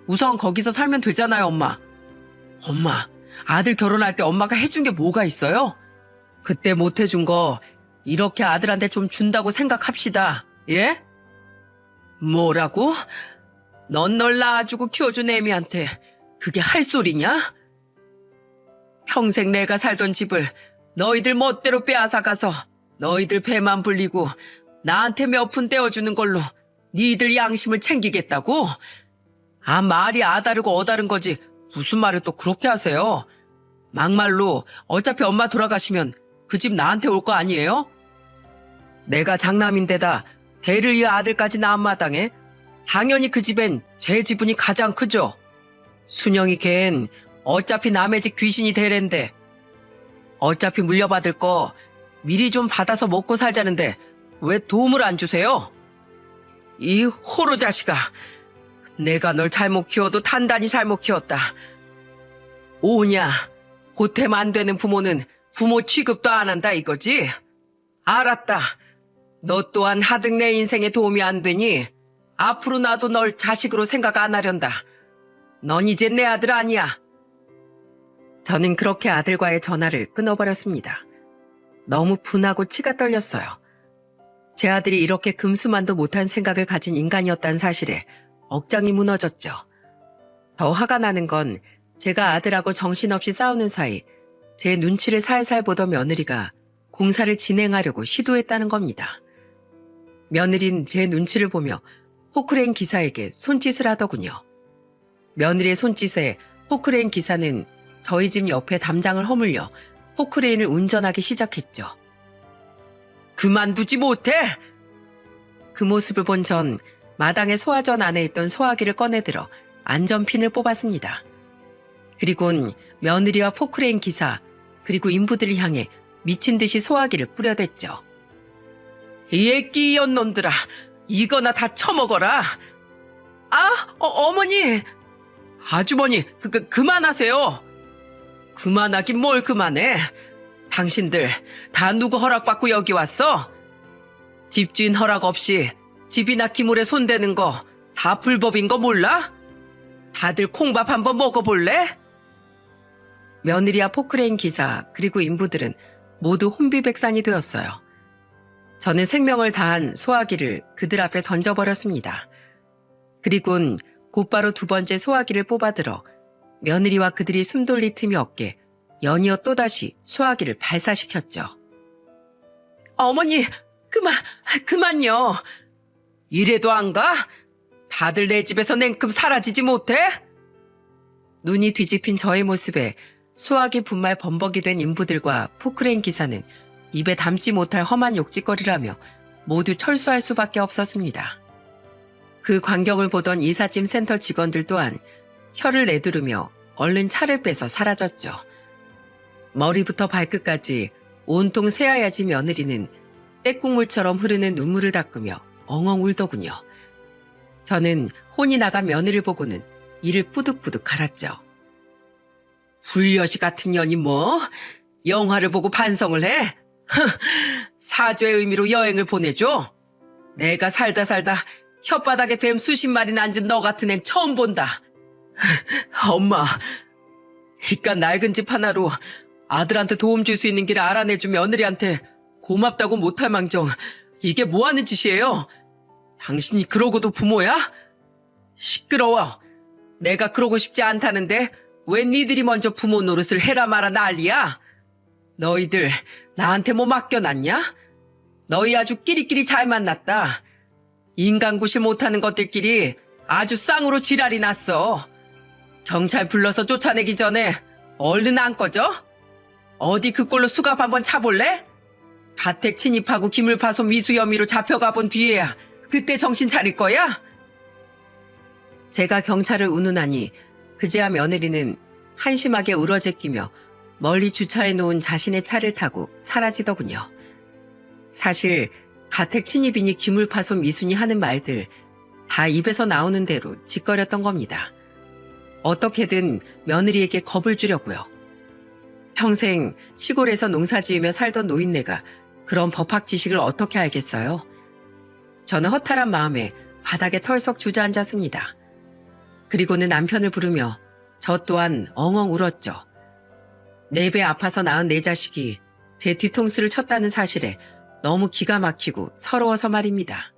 A: 우선 거기서 살면 되잖아요, 엄마. 엄마, 아들 결혼할 때 엄마가 해준 게 뭐가 있어요? 그때 못 해준 거 이렇게 아들한테 좀 준다고 생각합시다. 예? 뭐라고? 넌 널 낳아주고 키워준 애미한테 그게 할 소리냐? 평생 내가 살던 집을 너희들 멋대로 빼앗아가서 너희들 배만 불리고 나한테 몇 푼 떼어주는 걸로 니들 양심을 챙기겠다고? 말이 아다르고 어다른 거지 무슨 말을 또 그렇게 하세요? 막말로 어차피 엄마 돌아가시면 그 집 나한테 올 거 아니에요? 내가 장남인데다 대를 이어 아들까지 낳은 마당에 당연히 그 집엔 제 지분이 가장 크죠. 순영이 걘 어차피 남의 집 귀신이 되랜데 어차피 물려받을 거 미리 좀 받아서 먹고 살자는데 왜 도움을 안 주세요? 이 호로 자식아, 내가 널 잘못 키워도 단단히 잘못 키웠다. 오냐, 보탬 안 되는 부모는 부모 취급도 안 한다 이거지? 알았다. 너 또한 하등 내 인생에 도움이 안 되니 앞으로 나도 널 자식으로 생각 안 하련다. 넌 이제 내 아들 아니야. 저는 그렇게 아들과의 전화를 끊어버렸습니다. 너무 분하고 치가 떨렸어요. 제 아들이 이렇게 금수만도 못한 생각을 가진 인간이었다는 사실에 억장이 무너졌죠. 더 화가 나는 건 제가 아들하고 정신없이 싸우는 사이 제 눈치를 살살 보던 며느리가 공사를 진행하려고 시도했다는 겁니다. 며느린 제 눈치를 보며 포크레인 기사에게 손짓을 하더군요. 며느리의 손짓에 포크레인 기사는 저희 집 옆에 담장을 허물려 포크레인을 운전하기 시작했죠. 그만두지 못해! 그 모습을 본 전 마당의 소화전 안에 있던 소화기를 꺼내들어 안전핀을 뽑았습니다. 그리곤 며느리와 포크레인 기사 그리고 인부들을 향해 미친 듯이 소화기를 뿌려댔죠. 이 애끼 연놈들아, 이거나 다 처먹어라. 어머니! 아주머니, 그만하세요. 그만하긴 뭘 그만해. 당신들 다 누구 허락받고 여기 왔어? 집주인 허락 없이 집이나 기물에 손대는 거 다 불법인 거 몰라? 다들 콩밥 한번 먹어볼래? 며느리와 포크레인 기사 그리고 인부들은 모두 혼비백산이 되었어요. 저는 생명을 다한 소화기를 그들 앞에 던져버렸습니다. 그리곤 곧바로 두 번째 소화기를 뽑아들어 며느리와 그들이 숨돌릴 틈이 없게 연이어 또다시 소화기를 발사시켰죠. 어머니, 그만요. 이래도 안 가? 다들 내 집에서 냉큼 사라지지 못해? 눈이 뒤집힌 저의 모습에 소화기 분말 범벅이 된 인부들과 포크레인 기사는 입에 담지 못할 험한 욕짓거리라며 모두 철수할 수밖에 없었습니다. 그 광경을 보던 이삿짐 센터 직원들 또한 혀를 내두르며 얼른 차를 빼서 사라졌죠. 머리부터 발끝까지 온통 새하얗지 며느리는 떼국물처럼 흐르는 눈물을 닦으며 엉엉 울더군요. 저는 혼이 나간 며느리를 보고는 이를 뿌득뿌득 갈았죠. 불려시 같은 년이 뭐? 영화를 보고 반성을 해? 사죄의 의미로 여행을 보내줘? 내가 살다 혓바닥에 뱀 수십 마리나 앉은 너 같은 앤 처음 본다. 엄마, 이깟 낡은 집 하나로 아들한테 도움 줄 수 있는 길을 알아내준 며느리한테 고맙다고 못할 망정 이게 뭐하는 짓이에요? 당신이 그러고도 부모야? 시끄러워. 내가 그러고 싶지 않다는데 왜 니들이 먼저 부모 노릇을 해라 마라 난리야? 너희들 나한테 뭐 맡겨놨냐? 너희 아주 끼리끼리 잘 만났다. 인간구실 못하는 것들끼리 아주 쌍으로 지랄이 났어. 경찰 불러서 쫓아내기 전에 얼른 안 꺼져? 어디 그 꼴로 수갑 한번 차볼래? 가택 침입하고 기물파손 미수 혐의로 잡혀가 본 뒤에야 그때 정신 차릴 거야? 제가 경찰을 운운하니 그제야 며느리는 한심하게 울어제끼며 멀리 주차해 놓은 자신의 차를 타고 사라지더군요. 사실 가택 침입이니 기물파손 미수니 하는 말들 다 입에서 나오는 대로 짓거렸던 겁니다. 어떻게든 며느리에게 겁을 주려고요. 평생 시골에서 농사지으며 살던 노인네가 그런 법학 지식을 어떻게 알겠어요? 저는 허탈한 마음에 바닥에 털썩 주저앉았습니다. 그리고는 남편을 부르며 저 또한 엉엉 울었죠. 4배 아파서 낳은 내 자식이 제 뒤통수를 쳤다는 사실에 너무 기가 막히고 서러워서 말입니다.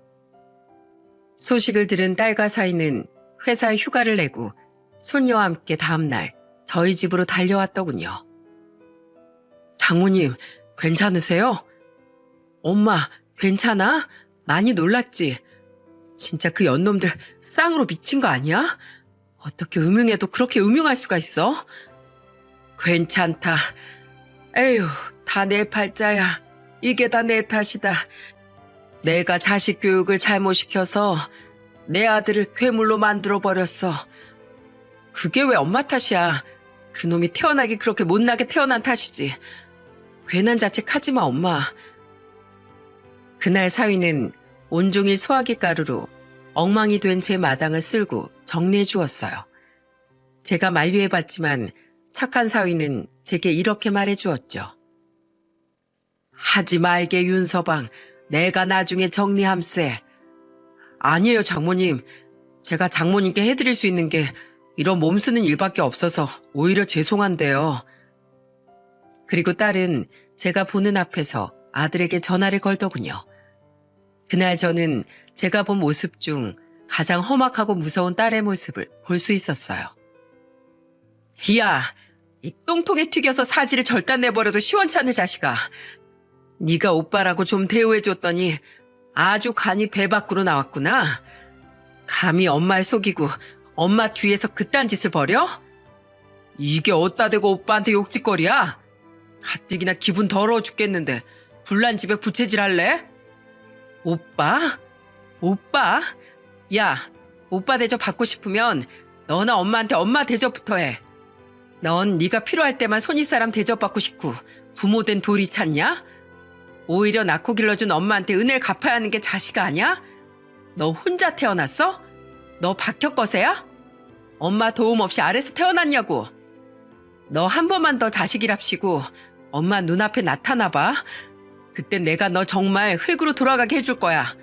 A: 소식을 들은 딸과 사위는 회사에 휴가를 내고 손녀와 함께 다음날 저희 집으로 달려왔더군요. 장모님, 괜찮으세요? 엄마, 괜찮아? 많이 놀랐지? 진짜 그 연놈들 쌍으로 미친 거 아니야? 어떻게 음흉해도 그렇게 음흉할 수가 있어? 괜찮다. 에휴, 다 내 팔자야. 이게 다 내 탓이다. 내가 자식 교육을 잘못 시켜서 내 아들을 괴물로 만들어버렸어. 그게 왜 엄마 탓이야. 그놈이 태어나기 그렇게 못나게 태어난 탓이지. 괜한 자책하지 마, 엄마. 그날 사위는 온종일 소화기 가루로 엉망이 된 제 마당을 쓸고 정리해 주었어요. 제가 만류해봤지만 착한 사위는 제게 이렇게 말해 주었죠. 하지 말게 윤서방, 내가 나중에 정리함세. 아니에요, 장모님. 제가 장모님께 해드릴 수 있는 게 이런 몸 쓰는 일밖에 없어서 오히려 죄송한데요. 그리고 딸은 제가 보는 앞에서 아들에게 전화를 걸더군요. 그날 저는 제가 본 모습 중 가장 험악하고 무서운 딸의 모습을 볼 수 있었어요. 야, 이 똥통에 튀겨서 사지를 절단 내버려도 시원찮을 자식아. 네가 오빠라고 좀 대우해줬더니 아주 간이 배 밖으로 나왔구나. 감히 엄마를 속이고 엄마 뒤에서 그딴 짓을 벌여? 이게 어따 대고 오빠한테 욕짓거리야? 가뜩이나 기분 더러워 죽겠는데 불난 집에 부채질 할래? 오빠? 오빠? 야, 오빠 대접 받고 싶으면 너나 엄마한테 엄마 대접부터 해. 넌 네가 필요할 때만 손윗사람 대접받고 싶고 부모된 도리 찾냐? 오히려 낳고 길러준 엄마한테 은혜를 갚아야 하는 게 자식 아니야? 너 혼자 태어났어? 너 박혁거세야? 엄마 도움 없이 아래서 태어났냐고. 너 한 번만 더 자식이랍시고 엄마 눈앞에 나타나봐. 그땐 내가 너 정말 흙으로 돌아가게 해줄 거야.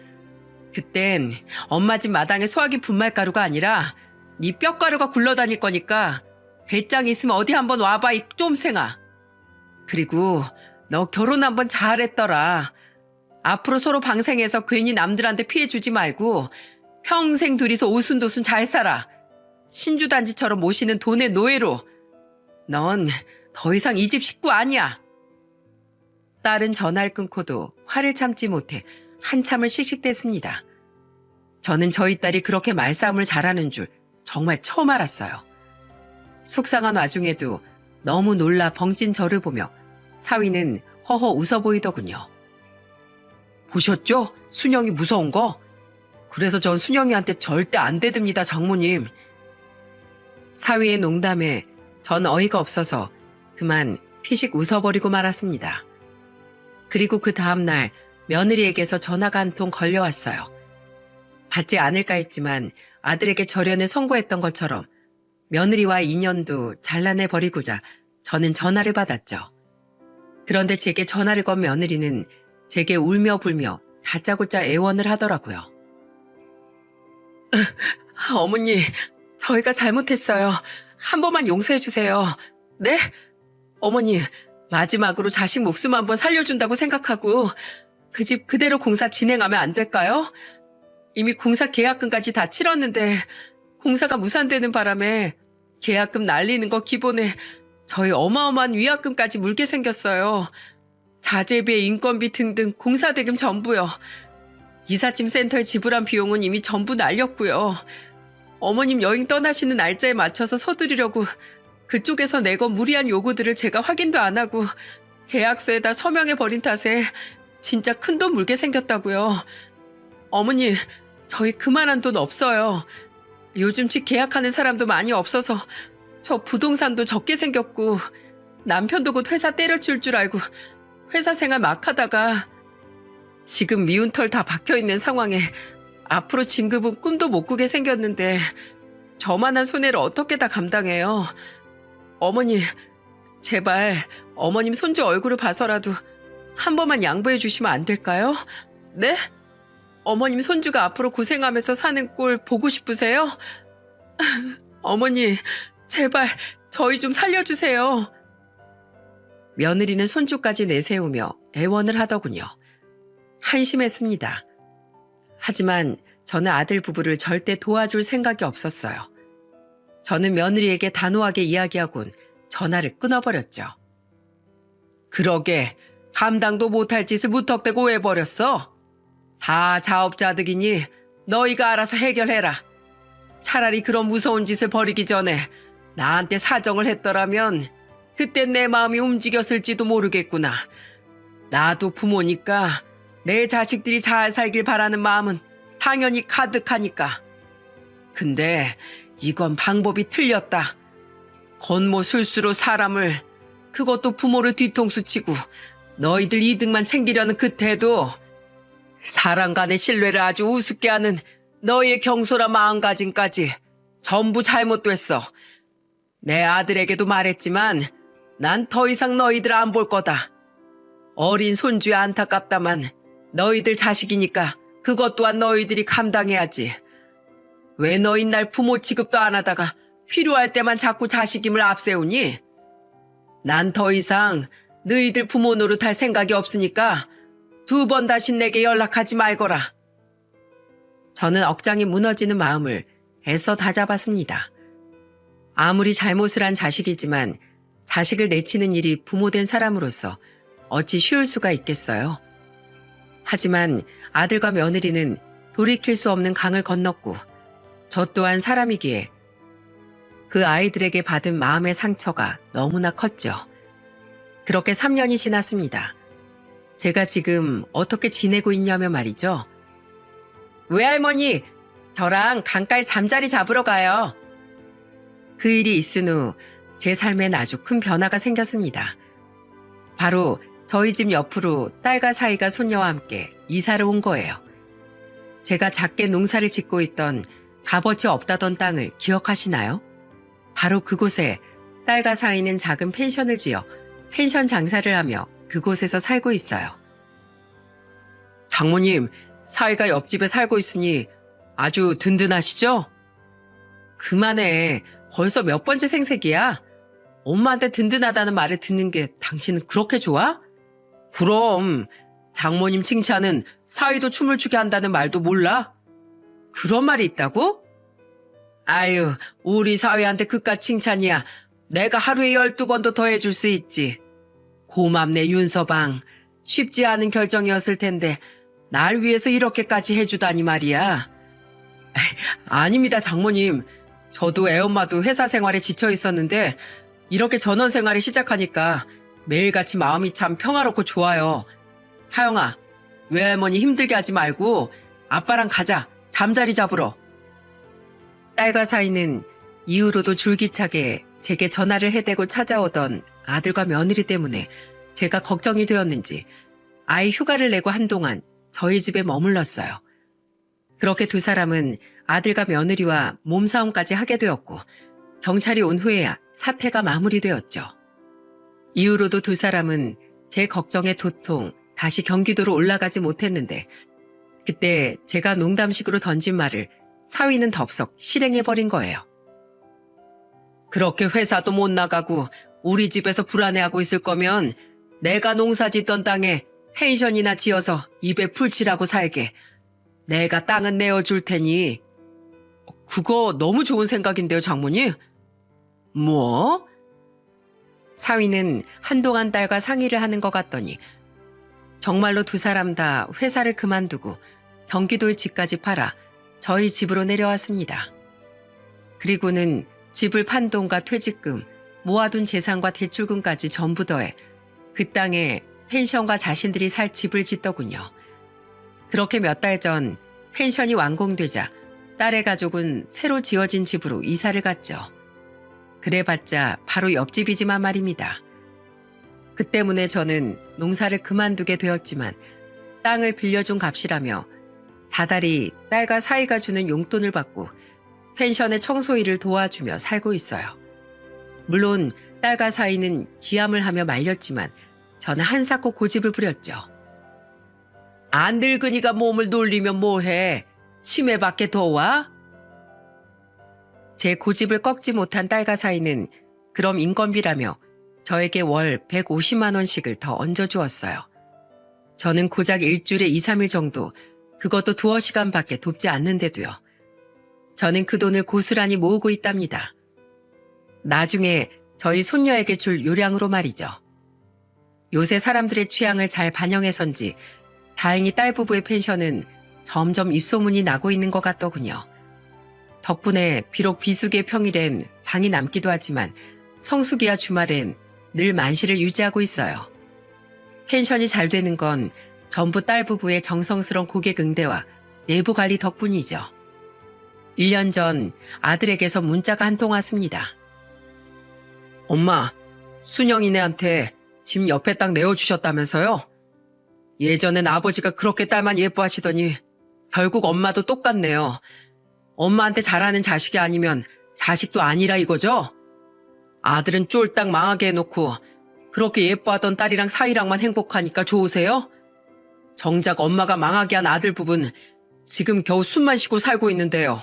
A: 그땐 엄마 집 마당에 소화기 분말가루가 아니라 네 뼈가루가 굴러다닐 거니까 배짱이 있으면 어디 한번 와봐 이 쫌생아. 그리고 너 결혼 한번 잘했더라. 앞으로 서로 방생해서 괜히 남들한테 피해 주지 말고 평생 둘이서 오순도순 잘 살아. 신주단지처럼 모시는 돈의 노예로. 넌 더 이상 이 집 식구 아니야. 딸은 전화를 끊고도 화를 참지 못해 한참을 씩씩댔습니다. 저는 저희 딸이 그렇게 말싸움을 잘하는 줄 정말 처음 알았어요. 속상한 와중에도 너무 놀라 벙찐 저를 보며 사위는 허허 웃어 보이더군요. 보셨죠? 순영이 무서운 거? 그래서 전 순영이한테 절대 안 대듭니다, 장모님. 사위의 농담에 전 어이가 없어서 그만 피식 웃어버리고 말았습니다. 그리고 그 다음날 며느리에게서 전화가 한 통 걸려왔어요. 받지 않을까 했지만 아들에게 절연을 선고했던 것처럼 며느리와의 인연도 잘라내버리고자 저는 전화를 받았죠. 그런데 제게 전화를 건 며느리는 제게 울며 불며 다짜고짜 애원을 하더라고요. 어머니, 저희가 잘못했어요. 한 번만 용서해 주세요. 네? 어머니, 마지막으로 자식 목숨 한번 살려준다고 생각하고 그 집 그대로 공사 진행하면 안 될까요? 이미 공사 계약금까지 다 치렀는데 공사가 무산되는 바람에 계약금 날리는 거 기본에 저희 어마어마한 위약금까지 물게 생겼어요. 자재비, 인건비 등등 공사 대금 전부요. 이삿짐 센터에 지불한 비용은 이미 전부 날렸고요. 어머님 여행 떠나시는 날짜에 맞춰서 서두르려고 그쪽에서 내건 무리한 요구들을 제가 확인도 안 하고 계약서에다 서명해버린 탓에 진짜 큰돈 물게 생겼다고요. 어머니, 저희 그만한 돈 없어요. 요즘 집 계약하는 사람도 많이 없어서 저 부동산도 적게 생겼고 남편도 곧 회사 때려칠 줄 알고 회사 생활 막 하다가 지금 미운 털 다 박혀있는 상황에 앞으로 진급은 꿈도 못 꾸게 생겼는데 저만한 손해를 어떻게 다 감당해요. 어머니, 제발 어머님 손주 얼굴을 봐서라도 한 번만 양보해 주시면 안 될까요? 네? 어머님 손주가 앞으로 고생하면서 사는 꼴 보고 싶으세요? 어머니, 제발 저희 좀 살려주세요. 며느리는 손주까지 내세우며 애원을 하더군요. 한심했습니다. 하지만 저는 아들 부부를 절대 도와줄 생각이 없었어요. 저는 며느리에게 단호하게 이야기하곤 전화를 끊어버렸죠. 그러게 감당도 못할 짓을 무턱대고 왜 버렸어? 다 자업자득이니 너희가 알아서 해결해라. 차라리 그런 무서운 짓을 벌이기 전에 나한테 사정을 했더라면 그땐 내 마음이 움직였을지도 모르겠구나. 나도 부모니까 내 자식들이 잘 살길 바라는 마음은 당연히 가득하니까. 근데 이건 방법이 틀렸다. 건모 술수로 사람을, 그것도 부모를 뒤통수 치고 너희들 이득만 챙기려는 그 태도, 사람 간의 신뢰를 아주 우습게 하는 너희의 경솔한 마음가짐까지 전부 잘못됐어. 내 아들에게도 말했지만 난 더 이상 너희들 안 볼 거다. 어린 손주의 안타깝다만 너희들 자식이니까 그것 또한 너희들이 감당해야지. 왜 너희 날 부모 취급도 안 하다가 필요할 때만 자꾸 자식임을 앞세우니? 난 더 이상 너희들 부모 노릇할 생각이 없으니까 2번 다시 내게 연락하지 말거라. 저는 억장이 무너지는 마음을 애써 다잡았습니다. 아무리 잘못을 한 자식이지만 자식을 내치는 일이 부모된 사람으로서 어찌 쉬울 수가 있겠어요. 하지만 아들과 며느리는 돌이킬 수 없는 강을 건넜고 저 또한 사람이기에 그 아이들에게 받은 마음의 상처가 너무나 컸죠. 그렇게 3년이 지났습니다. 제가 지금 어떻게 지내고 있냐면 말이죠. 외할머니, 저랑 강가에 잠자리 잡으러 가요. 그 일이 있은 후 제 삶엔 아주 큰 변화가 생겼습니다. 바로 저희 집 옆으로 딸과 사이가 손녀와 함께 이사를 온 거예요. 제가 작게 농사를 짓고 있던 값어치 없다던 땅을 기억하시나요? 바로 그곳에 딸과 사이는 작은 펜션을 지어 펜션 장사를 하며 그곳에서 살고 있어요. 장모님, 사이가 옆집에 살고 있으니 아주 든든하시죠? 그만해. 벌써 몇 번째 생색이야? 엄마한테 든든하다는 말을 듣는 게 당신은 그렇게 좋아? 그럼 장모님 칭찬은 사위도 춤을 추게 한다는 말도 몰라? 그런 말이 있다고? 아유, 우리 사위한테 그깟 칭찬이야. 내가 하루에 12번도 더 해줄 수 있지. 고맙네, 윤서방. 쉽지 않은 결정이었을 텐데 날 위해서 이렇게까지 해주다니 말이야. 아닙니다, 장모님. 저도 애엄마도 회사 생활에 지쳐 있었는데 이렇게 전원 생활을 시작하니까 매일같이 마음이 참 평화롭고 좋아요. 하영아, 외할머니 힘들게 하지 말고 아빠랑 가자. 잠자리 잡으러. 딸과 사이는 이후로도 줄기차게 제게 전화를 해대고 찾아오던 아들과 며느리 때문에 제가 걱정이 되었는지 아이 휴가를 내고 한동안 저희 집에 머물렀어요. 그렇게 두 사람은 아들과 며느리와 몸싸움까지 하게 되었고 경찰이 온 후에야 사태가 마무리되었죠. 이후로도 두 사람은 제 걱정에 도통 다시 경기도로 올라가지 못했는데 그때 제가 농담식으로 던진 말을 사위는 덥석 실행해버린 거예요. 그렇게 회사도 못 나가고 우리 집에서 불안해하고 있을 거면 내가 농사 짓던 땅에 펜션이나 지어서 입에 풀칠하고 살게. 내가 땅은 내어줄 테니. 그거 너무 좋은 생각인데요, 장모님? 뭐? 사위는 한동안 딸과 상의를 하는 것 같더니 정말로 두 사람 다 회사를 그만두고 경기도의 집까지 팔아 저희 집으로 내려왔습니다. 그리고는 집을 판 돈과 퇴직금, 모아둔 재산과 대출금까지 전부 더해 그 땅에 펜션과 자신들이 살 집을 짓더군요. 그렇게 몇 달 전 펜션이 완공되자 딸의 가족은 새로 지어진 집으로 이사를 갔죠. 그래봤자 바로 옆집이지만 말입니다. 그 때문에 저는 농사를 그만두게 되었지만 땅을 빌려준 값이라며 다달이 딸과 사이가 주는 용돈을 받고 펜션의 청소 일을 도와주며 살고 있어요. 물론 딸과 사이는 기함을 하며 말렸지만 저는 한사코 고집을 부렸죠. 안 늙으니까 몸을 놀리면 뭐해? 치매밖에 더 와? 제 고집을 꺾지 못한 딸과 사이는 그럼 인건비라며 저에게 월 150만 원씩을 더 얹어주었어요. 저는 고작 일주일에 2, 3일 정도, 그것도 두어 시간밖에 돕지 않는데도요. 저는 그 돈을 고스란히 모으고 있답니다. 나중에 저희 손녀에게 줄 요량으로 말이죠. 요새 사람들의 취향을 잘 반영해서인지 다행히 딸 부부의 펜션은 점점 입소문이 나고 있는 것 같더군요. 덕분에 비록 비수기의 평일엔 방이 남기도 하지만 성수기와 주말엔 늘 만실을 유지하고 있어요. 펜션이 잘 되는 건 전부 딸 부부의 정성스러운 고객 응대와 내부 관리 덕분이죠. 1년 전 아들에게서 문자가 한 통 왔습니다. 엄마, 순영이네한테 집 옆에 땅 내어주셨다면서요? 예전엔 아버지가 그렇게 딸만 예뻐하시더니 결국 엄마도 똑같네요. 엄마한테 잘하는 자식이 아니면 자식도 아니라 이거죠? 아들은 쫄딱 망하게 해놓고 그렇게 예뻐하던 딸이랑 사이랑만 행복하니까 좋으세요? 정작 엄마가 망하게 한 아들 부분 지금 겨우 숨만 쉬고 살고 있는데요.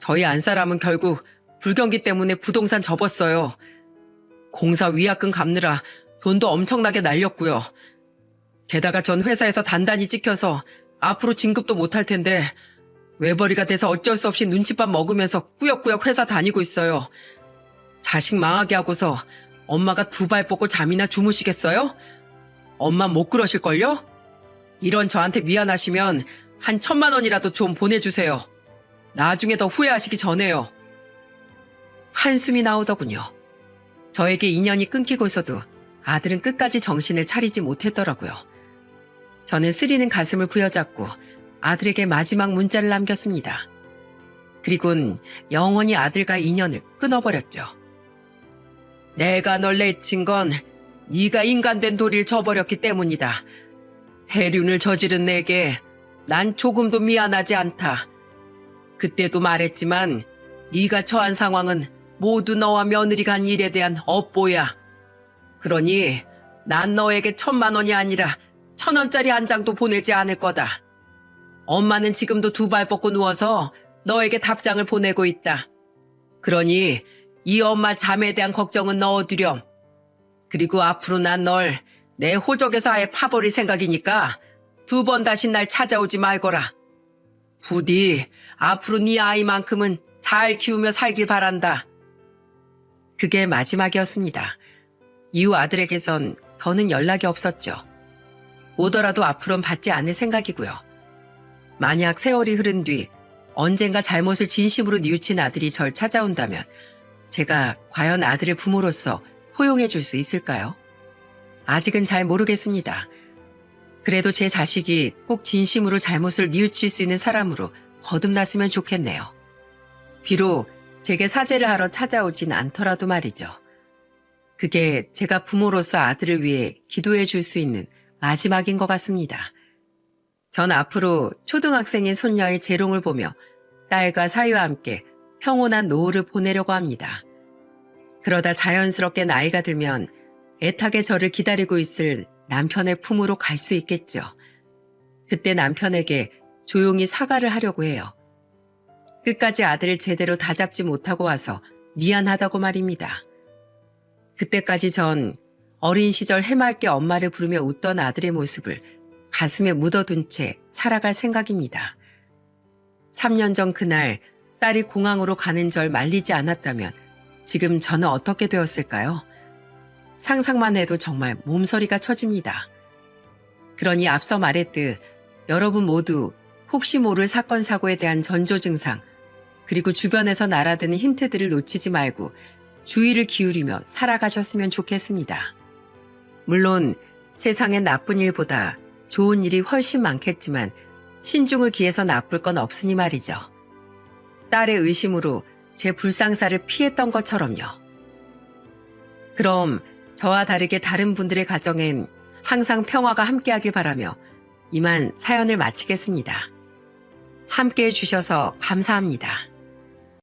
A: 저희 안사람은 결국 불경기 때문에 부동산 접었어요. 공사 위약금 갚느라 돈도 엄청나게 날렸고요. 게다가 전 회사에서 단단히 찍혀서 앞으로 진급도 못할 텐데 외벌이가 돼서 어쩔 수 없이 눈칫밥 먹으면서 꾸역꾸역 회사 다니고 있어요. 자식 망하게 하고서 엄마가 두 발 뻗고 잠이나 주무시겠어요? 엄마 못 그러실걸요? 이런 저한테 미안하시면 한 1,000만 원이라도 좀 보내주세요. 나중에 더 후회하시기 전에요. 한숨이 나오더군요. 저에게 인연이 끊기고서도 아들은 끝까지 정신을 차리지 못했더라고요. 저는 쓰리는 가슴을 부여잡고 아들에게 마지막 문자를 남겼습니다. 그리곤 영원히 아들과 인연을 끊어버렸죠. 내가 널 내친 건 네가 인간된 도리를 저버렸기 때문이다. 해륜을 저지른 내게 난 조금도 미안하지 않다. 그때도 말했지만 네가 처한 상황은 모두 너와 며느리가 한 일에 대한 업보야. 그러니 난 너에게 1,000만 원이 아니라 1,000원짜리 한 장도 보내지 않을 거다. 엄마는 지금도 두 발 뻗고 누워서 너에게 답장을 보내고 있다. 그러니 이 엄마 잠에 대한 걱정은 넣어두렴. 그리고 앞으로 난 널 내 호적에서 아예 파버릴 생각이니까 2번 다시 날 찾아오지 말거라. 부디 앞으로 네 아이만큼은 잘 키우며 살길 바란다. 그게 마지막이었습니다. 이후 아들에게선 더는 연락이 없었죠. 오더라도 앞으로는 받지 않을 생각이고요. 만약 세월이 흐른 뒤 언젠가 잘못을 진심으로 뉘우친 아들이 절 찾아온다면 제가 과연 아들의 부모로서 포용해 줄 수 있을까요? 아직은 잘 모르겠습니다. 그래도 제 자식이 꼭 진심으로 잘못을 뉘우칠 수 있는 사람으로 거듭났으면 좋겠네요. 비록 제게 사죄를 하러 찾아오진 않더라도 말이죠. 그게 제가 부모로서 아들을 위해 기도해 줄 수 있는 마지막인 것 같습니다. 전 앞으로 초등학생인 손녀의 재롱을 보며 딸과 사위와 함께 평온한 노후를 보내려고 합니다. 그러다 자연스럽게 나이가 들면 애타게 저를 기다리고 있을 남편의 품으로 갈 수 있겠죠. 그때 남편에게 조용히 사과를 하려고 해요. 끝까지 아들을 제대로 다잡지 못하고 와서 미안하다고 말입니다. 그때까지 전 어린 시절 해맑게 엄마를 부르며 웃던 아들의 모습을 가슴에 묻어둔 채 살아갈 생각입니다. 3년 전 그날 딸이 공항으로 가는 절 말리지 않았다면 지금 저는 어떻게 되었을까요? 상상만 해도 정말 몸서리가 쳐집니다. 그러니 앞서 말했듯 여러분 모두 혹시 모를 사건 사고에 대한 전조 증상 그리고 주변에서 날아드는 힌트들을 놓치지 말고 주의를 기울이며 살아가셨으면 좋겠습니다. 물론 세상엔 나쁜 일보다 좋은 일이 훨씬 많겠지만 신중을 기해서 나쁠 건 없으니 말이죠. 딸의 의심으로 제 불상사를 피했던 것처럼요. 그럼 저와 다르게 다른 분들의 가정엔 항상 평화가 함께하길 바라며 이만 사연을 마치겠습니다. 함께해 주셔서 감사합니다.